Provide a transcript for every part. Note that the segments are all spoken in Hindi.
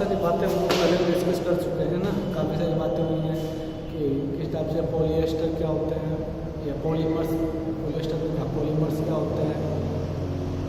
सारी बातें हम लोग पहले डिस्कस कर चुके हैं ना, काफ़ी सारी बातें हुई हैं कि किस टाइप से पॉलिएस्टर क्या होते हैं या पॉलीमर्स, पॉलिएस्टर का पॉलीमर्स क्या होते हैं,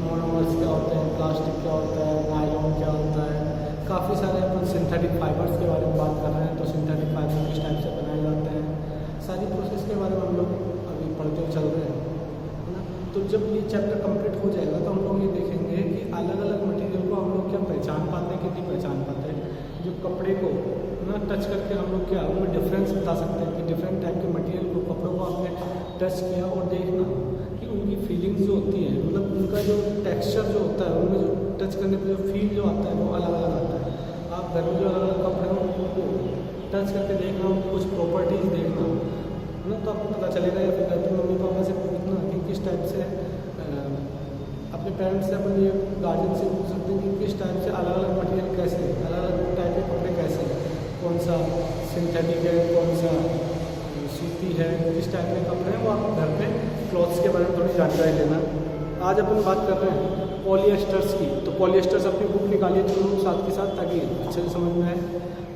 मोनोमर्स क्या होते हैं, प्लास्टिक क्या होता है, नायलॉन क्या होता है। काफ़ी सारे अपन सिंथेटिक फाइबर्स के बारे में बात कर रहे हैं, तो सिंथेटिक फाइबर किस टाइप से बनाए जाते हैं, सारी प्रोसेस के बारे में हम लोग अभी पढ़ते चल रहे हैं, है ना। तो जब ये चैप्टर कंप्लीट हो जाएगा तो हम लोग ये देखेंगे कि अलग अलग मटेरियल को हम लोग क्या पहचान पाते हैं, कितनी पहचान पाते हैं। जो कपड़े को ना टच करके हम लोग क्या उनमें डिफरेंस बता सकते हैं कि डिफरेंट टाइप के मटेरियल को, कपड़ों को आपने टच किया और देखना कि उनकी फीलिंग्स जो होती हैं, मतलब उनका जो टेक्सचर जो होता है, उनमें जो टच करने पर जो फील जो आता है वो अलग अलग आता है। आप घर में जो अलग अलग कपड़े हों उनको टच करके देखना, कुछ प्रॉपर्टीज़ देखना, है ना, तो आपको पता चलेगा। या फिर घर पर मम्मी पापा से पूछना कि किस टाइप से, अपने पेरेंट्स से, अपने गार्जियन से पूछ सकते हैं कि किस टाइप से अलग अलग मटेरियल कैसे, अलग अलग टाइप के कपड़े कैसे, कौन सा सिंथेटिक है, कौन सा सूती है, किस टाइप के कपड़े हैं, वो आप घर पे क्लॉथ्स के बारे में थोड़ी जानकारी लेना। आज अपन बात कर रहे हैं पॉलिएस्टर्स की, तो पॉलिएस्टर्स अपनी बुक निकालिए दोनों साथ के साथ ताकि अच्छे से समझ में आए।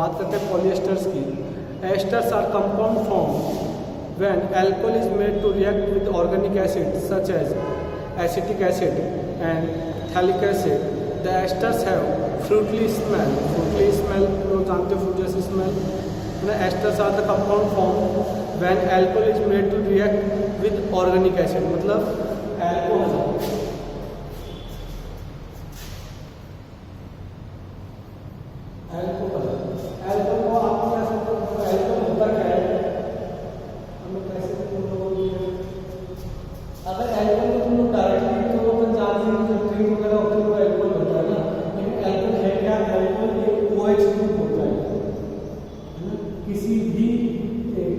बात करते हैं पॉलिएस्टर्स की। Esters are compound form when alcohol is made to react with organic acid such as acetic acid and phthalic acid. The esters have fruity smell. Fruity smell लोग जानते हो, फ्रूट जैसी smell. Esters are the compound formed when alcohol is made to react with organic acid. मतलब alcohol को आप क्या समझते हो, alcohol होता क्या है, अगर एल्कोहल को तुम डायरेक्टली तो अपन जानते हैं जो ड्रिंक वगैरह होती है वो एल्कोहल होता है ना, लेकिन एल्कोहल है क्या, एल्कोहल एक OH ग्रुप होता है ना। किसी भी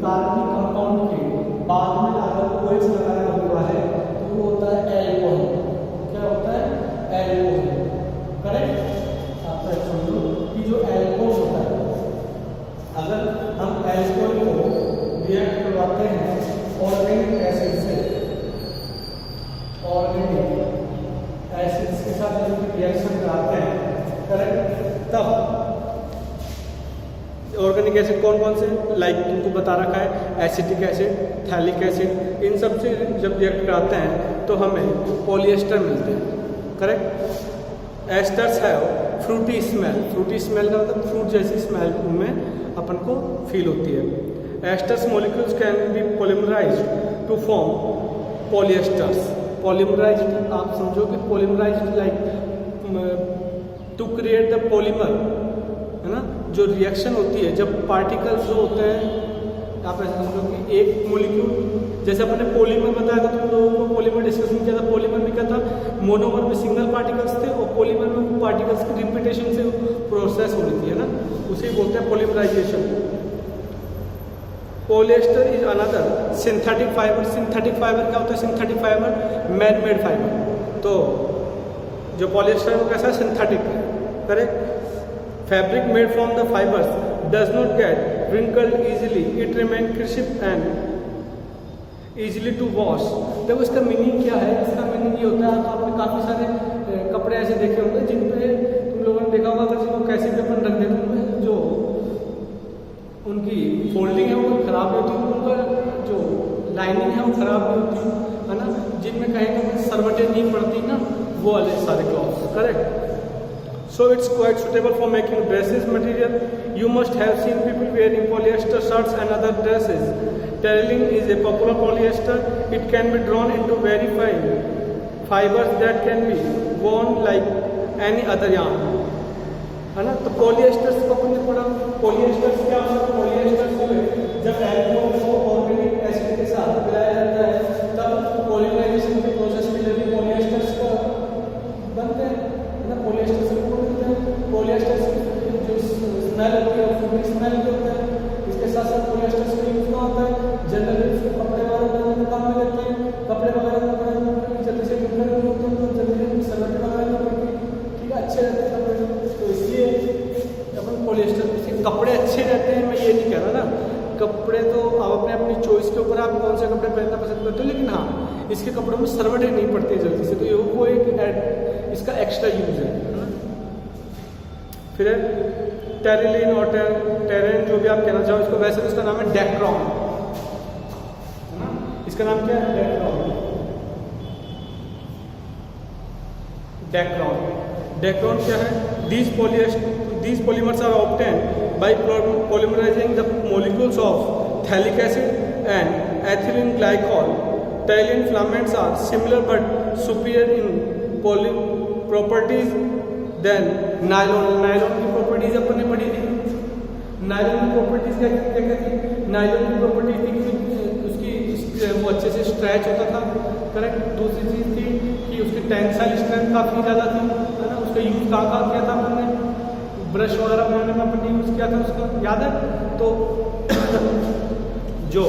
कार्बनिक कंपाउंड के बाद में अगर OH लगाया हुआ है तो वो होता है एल्कोहल। क्या होता है, एल्कोहल। करेक्ट। आप समझो कि जो एल्कोहल होता है, अगर हम एल्कोहल को रिएक्ट करवाते हैं ऑर्गेनिक एसिड से, ऑर्गेनिक एसिड्स के साथ जब रिएक्शन कराते हैं, करेक्ट, तब ऑर्गेनिक एसिड कौन कौन से, लाइक तुमको बता रखा है एसिटिक एसिड, थैलिक एसिड, इन सब से जब रिएक्ट कराते हैं तो हमें पॉलिएस्टर मिलते हैं। Correct. Asters have Frooti smell. Frooti smell का मतलब फ्रूट जैसी स्मेल उनमें अपन को फील होती है। Esters molecules can be polymerised to form polyesters. Polymerised आप समझो कि polymerised like to create the polymer, है ना। जो रिएक्शन होती है जब पार्टिकल्स जो होते हैं, आप ऐसा समझो कि एक मॉलिक्यूल, जैसे अपने पॉलीमर बताया था तुम लोगों को, पॉलीमर डिस्कशन किया था। पॉलीमर में क्या था, मोनोमर में सिंगल पार्टिकल्स थे और पॉलीमर में पार्टिकल्स की रिपीटेशन से प्रोसेस हो रही थी, है ना, उसे बोलते हैं polymerisation. Polyester is another synthetic fibre. Synthetic fibre क्या होता है, synthetic fibre man made fibre. तो जो पॉलिएस्टर है वो कैसा है, सिंथेटिक है। Correct. Fabric made from the fibres does not get wrinkled easily, it remain crisp and easily to wash। देखो इसका मीनिंग क्या है, इसका मीनिंग ये होता है, आपने काफ़ी सारे कपड़े ऐसे देखे होंगे जिन पे तुम लोगों ने देखा होगा, अगर जिनको कैसे पे अपन रख देते हैं, जो उनकी फोल्डिंग है वो खराब नहीं होती, उनका जो लाइनिंग है वो खराब नहीं होती, है ना, जिनमें कहीं ना कहीं सरवटें नहीं पड़ती ना, वो वाले सारे clothes. Correct. So it's quite suitable for making dresses material. You must have seen people wearing polyester shirts and other dresses. Tailoring is a popular polyester. It can be drawn into very fine fibers that can be worn like any other yarn, है ना। तो पॉलिएस्टर्स को अपन ने पढ़ा। पॉलिएस्टर्स क्या होता है, पॉलिएस्टर्स जो है जब एल्कोहल को ऑर्गेनिक एसिड के साथ मिलाया जाता है तब पॉलीमराइजेशन के प्रोसेस के जरिए पॉलिएस्टर्स का बनते हैं, है ना। पॉलिएस्टर्स पॉलिएस्टर जो स्मेल होती है वो फ्रूटी स्मेल भी होता है। इसके साथ साथ पॉलिएस्टर का यूज क्या होता है, जनरली उसके कपड़े वगैरह बनाने में काम में लेते हैं। कपड़े वगैरह बनाने में जल्दी से निकल नहीं होते हैं, तो जल्दी से सरवटें वगैरह नहीं पड़ती, ठीक है, अच्छे रहते हैं कपड़े। तो इसलिए अपन पॉलिएस्टर, इसके कपड़े अच्छे रहते हैं, मैं ये नहीं कह रहा ना, कपड़े तो आप अपने अपनी चॉइस के ऊपर आप कौन से कपड़े पहनना पसंद करते हो, लेकिन हाँ इसके कपड़ों में सरवटें नहीं पड़ती जल्दी से, तो ये वो एक इसका एक्स्ट्रा यूज है ना। फिर है टेरिलिन और टेरेन, जो भी आप कहना चाहो इसको। वैसे तो इसका नाम है डेक्रॉन, है ना। इसका नाम क्या है? डेक्रॉन। डेक्रॉन डेक्रॉन क्या है? These polymers are obtained by polymerizing the molecules of phthalic acid and ethylene glycol. Toluene filaments are similar but superior in properties than nylon. Nylon की प्रॉपर्टीज अपन ने पढ़ी थी। नायलॉन की प्रॉपर्टीज क्या थी? नायलॉन की प्रॉपर्टी थी कि उसकी वो अच्छे से स्ट्रेच होता था, करेक्ट। दूसरी चीज़ थी कि उसकी टेंसाइल स्ट्रेंथ काफ़ी ज़्यादा थी, है ना। उसका यूज़ कहाँ किया था हमने? ब्रश वगैरह बनाने में अपन यूज़ किया था उसका, याद है। तो जो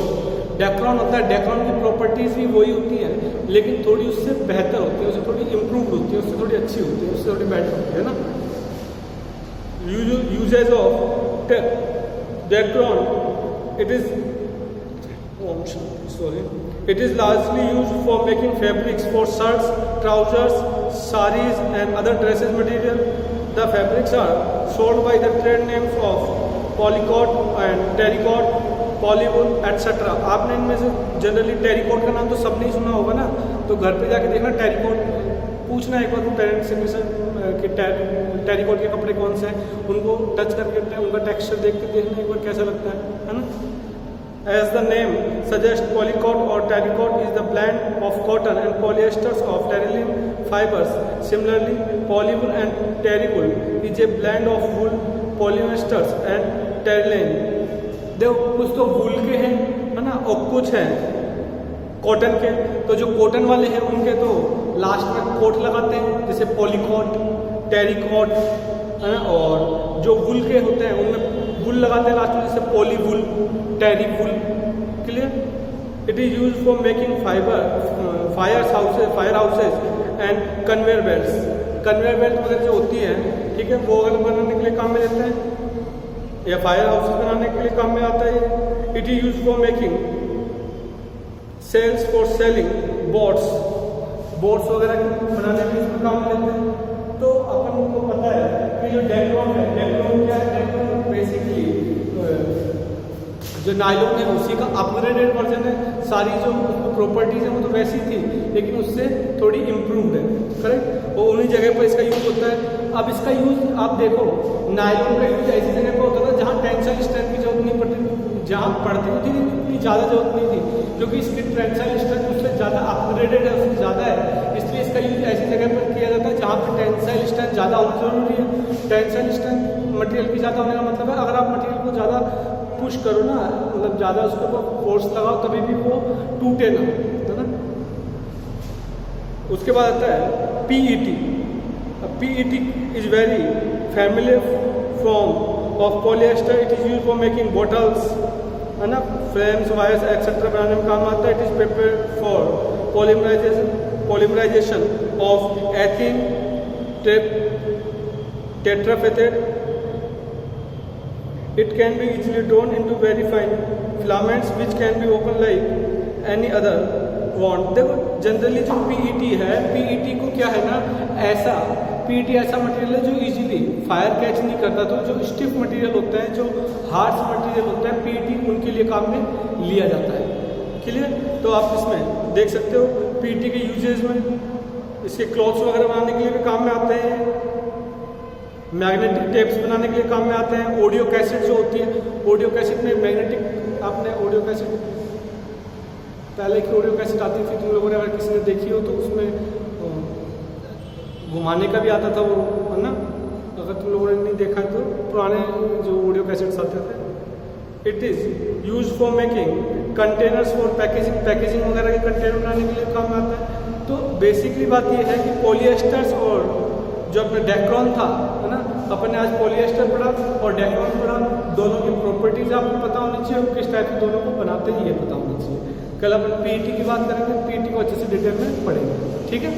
डेक्रॉन होता है, डेक्रॉन की प्रॉपर्टीज़ भी वही होती है, लेकिन थोड़ी उससे बेहतर होती है, उससे थोड़ी इम्प्रूव्ड होती है, उससे थोड़ी अच्छी होती है, उससे थोड़ी बेटर होती है ना। Uses of Dacron, it is largely used for making fabrics for shirts, trousers, sarees and other dresses material. The fabrics are sold by the trade names of polycot and terrycot, polywool etc. आपने इनमें से जनरली टेरिकॉट का नाम तो सब नहीं सुना होगा ना, तो घर पे जाके देखना टेरिकॉट, पूछना एक बार पेरेंट्स से कि टेरिकॉट के कपड़े कौन से हैं, उनको टच करके उनका टेक्सचर देख के देखना एक बार कैसा लगता है ना। As the name suggests, polycot or terrycot is the blend of cotton and polyesters of terylene fibers. Similarly, polywool and terrywool is a blend of wool, polyesters and terylene. देखो कुछ तो वूल के हैं, है ना, और कुछ हैं कॉटन के। तो जो कॉटन वाले हैं उनके तो लास्ट में कोट लगाते हैं, जैसे पॉलीकॉट, टेरिकॉट, है ना। और जो वूल के होते हैं उनमें वूल लगाते हैं लास्ट में, जैसे polywool, terrywool. Clear. It is use for making fire houses and conveyor belts. Conveyor belt वगैरह जो होती है, ठीक है, वो अगर बनाने के लिए काम में लेते हैं, या फायर हाउसेज बनाने के लिए काम में आता है। It is use for making sails for sailing boats वगैरह बनाने में इसमें काम में लेते हैं। तो अपन को पता है कि जो डेक्रॉन है, डेक्रॉन क्या है? डेक्रॉन बेसिकली जो नायलॉन है उसी का अपग्रेडेड वर्जन है। सारी जो प्रॉपर्टीज है वो तो वैसी थी, लेकिन उससे थोड़ी इम्प्रूव्ड है, करेक्ट। और उन्हीं जगह पर इसका यूज होता है। अब इसका यूज आप देखो, नायलॉन का यूज ऐसी जगह पर होता था जहाँ टेंसाइल स्ट्रेंथ की जरूरत नहीं पड़ती, जहाँ पड़ती थी इतनी ज़्यादा जरूरत नहीं थी, क्योंकि इसकी टेंसाइल स्ट्रेंथ उससे ज़्यादा अपग्रेडेड है, उससे ज़्यादा है। इसलिए इसका यूज ऐसी जगह पर किया जाता है जहाँ पर टेंसाइल स्ट्रेंथ ज़्यादा होना जरूरी है। टेंसाइल स्ट्रेंथ मटेरियल की ज़्यादा होने का मतलब है, अगर आप मटेरियल को ज़्यादा पुश करो ना, मतलब ज़्यादा उसके ऊपर फोर्स लगाओ, तभी भी वो टूटे ना, है ना। उसके बाद आता है PET। PET is very familiar form of polyester. It is use for making bottles, है ना, फ्रेम्स, वायर्स एक्सेट्रा बनाने में काम आता है। It is prepared for polymerisation of ethene terephthalate. It can be easily drawn into very fine filaments which can be open like any other want. देखो जनरली जो PET है, PET को क्या है ना, ऐसा PET ऐसा मटेरियल है जो इजीली फायर कैच नहीं करता। तो जो स्टिफ मटेरियल होता है, जो हार्ड मटेरियल होता है, PET उनके लिए काम में लिया जाता है। क्लियर। तो आप इसमें देख सकते हो PET के यूजेज में इसके क्लॉथ्स वगैरह बनाने के लिए भी काम में आते हैं, मैग्नेटिक टेप्स बनाने के लिए काम में आते हैं। ऑडियो कैसेट जो होती है, ऑडियो कैसेट में मैग्नेटिक, आपने ऑडियो कैसेट, पहले की ऑडियो कैसेट आती थी, तुम लोगों ने अगर किसी ने देखी हो तो उसमें घुमाने का भी आता था वो, है ना। अगर तुम लोगों ने नहीं देखा तो पुराने जो ऑडियो कैसेट्स आते थे। It is use for making containers for packaging वगैरह के कंटेनर बनाने के लिए काम में आता है। तो बेसिकली बात ये है कि पॉलिएस्टर्स और जो अपना डेक्रॉन था, है ना, अपन ने आज पॉलिएस्टर पढ़ा और डेक्रॉन पढ़ा। दोनों की प्रॉपर्टीज आपको पता होनी चाहिए और किस टाइप के दोनों को बनाते हैं ये पता होना चाहिए। कल अपन PET की बात करेंगे, PET को अच्छे से डिटेल में पढ़ेंगे, ठीक है।